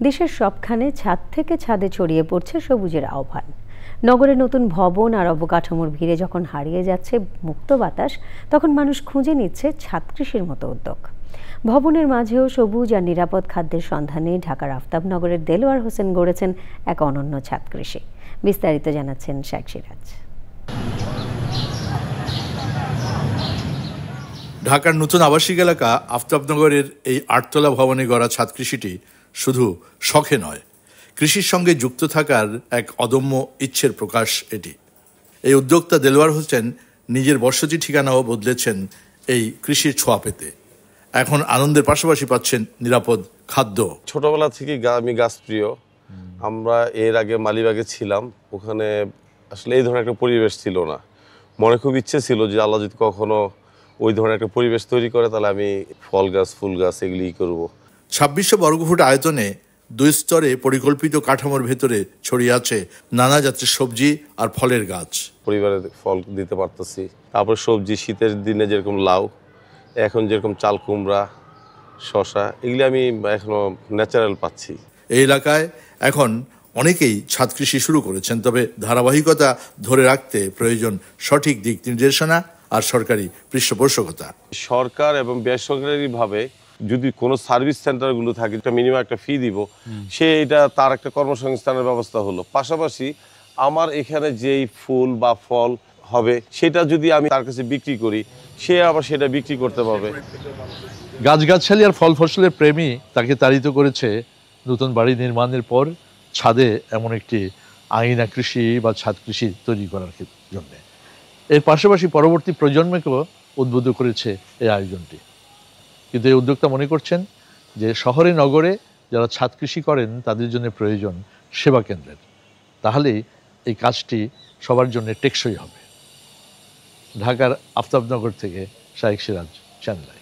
দেশের সবখানে ছাদ থেকে ছাদে ছড়িয়ে পড়ছে সবুজের আহ্বান। নগরে নতুন ভবন আর অবকাঠামোর ভিড়ে যখন হারিয়ে যাচ্ছে মুক্ত বাতাস, তখন মানুষ খুঁজে নিচ্ছে ছাদ কৃষির মতো উদ্যোগ। ভবনের মাঝেও সবুজ আর নিরাপদ খাদ্যের সন্ধানে ঢাকার আফতাবনগরের দেলোয়ার হোসেন গড়েছেন এক অনন্য ছাদ কৃষি। বিস্তারিত জানাচ্ছেন শেখ সিরাজ। ঢাকার নতুন আবাসিক এলাকা আফতাবনগরের এই 8 তলা ভবনে গড়া ছাদ কৃষিটি শুধু শখে নয়, কৃষির সঙ্গে যুক্ত থাকার এক অদম্য ইচ্ছের প্রকাশ এটি। এই উদ্যোক্তা দেলোয়ার হোসেন নিজের বসতি ঠিকানাও বদলেছেন এই কৃষির ছোঁয়া পেতে। এখন আনন্দের পাশাপাশি পাচ্ছেন নিরাপদ খাদ্য। ছোটবেলা থেকে আমি গাছ প্রিয়। আমরা এর আগে মালিবাগে ছিলাম, ওখানে আসলে এই ধরনের একটা পরিবেশ ছিল না। মনে খুব ইচ্ছে ছিল যে আল্লাহ যদি কখনো ওই ধরনের একটা পরিবেশ তৈরি করে তাহলে আমি ফল গাছ, ফুল গাছ এগুলি করব। 2600 বর্গফুট আয়তনে 2 স্তরে পরিকল্পিত কাঠামোর ভেতরে ছড়িয়ে আছে নানা জাতের সবজি আর ফলের গাছ। পরিবারে ফল দিতে পারতেছি, তারপর সবজি শীতের দিনে যেরকম লাউ, এখন যেরকম চাল কুমড়া, শশা, এগুলি আমি এখনো ন্যাচারাল পাচ্ছি। এই এলাকায় এখন অনেকেই ছাদ কৃষি শুরু করেছেন, তবে ধারাবাহিকতা ধরে রাখতে প্রয়োজন সঠিক দিক নির্দেশনা আর সরকারি পৃষ্ঠপোষকতা। সরকার এবং বেসরকারিভাবে যদি কোনো সার্ভিস সেন্টারগুলো থাকে, একটা মিনিমাম একটা ফি দিব, সে এটা তার একটা কর্মসংস্থানের ব্যবস্থা হলো। পাশাপাশি আমার এখানে যেই ফুল বা ফল হবে সেটা যদি আমি তার কাছে বিক্রি করি, সে আবার সেটা বিক্রি করতে পারবে। গাছগাছালি আর ফল ফসলের প্রেমী তাকে তাড়িত করেছে নতুন বাড়ি নির্মাণের পর ছাদে এমন একটি আঙিনা কৃষি বা ছাদ কৃষি তৈরি করার জন্য। এর পাশাপাশি পরবর্তী প্রজন্মকেও উদ্বুদ্ধ করেছে এই আয়োজনটি। কিন্তু এই উদ্যোক্তা মনে করছেন যে শহরে নগরে যারা ছাদ কৃষি করেন তাদের জন্য প্রয়োজন সেবা কেন্দ্রের, তাহলেই এই কাজটি সবার জন্য টেকসই হবে। ঢাকার আফতাবনগর থেকে শেখ সিরাজ, চ্যানেল আই।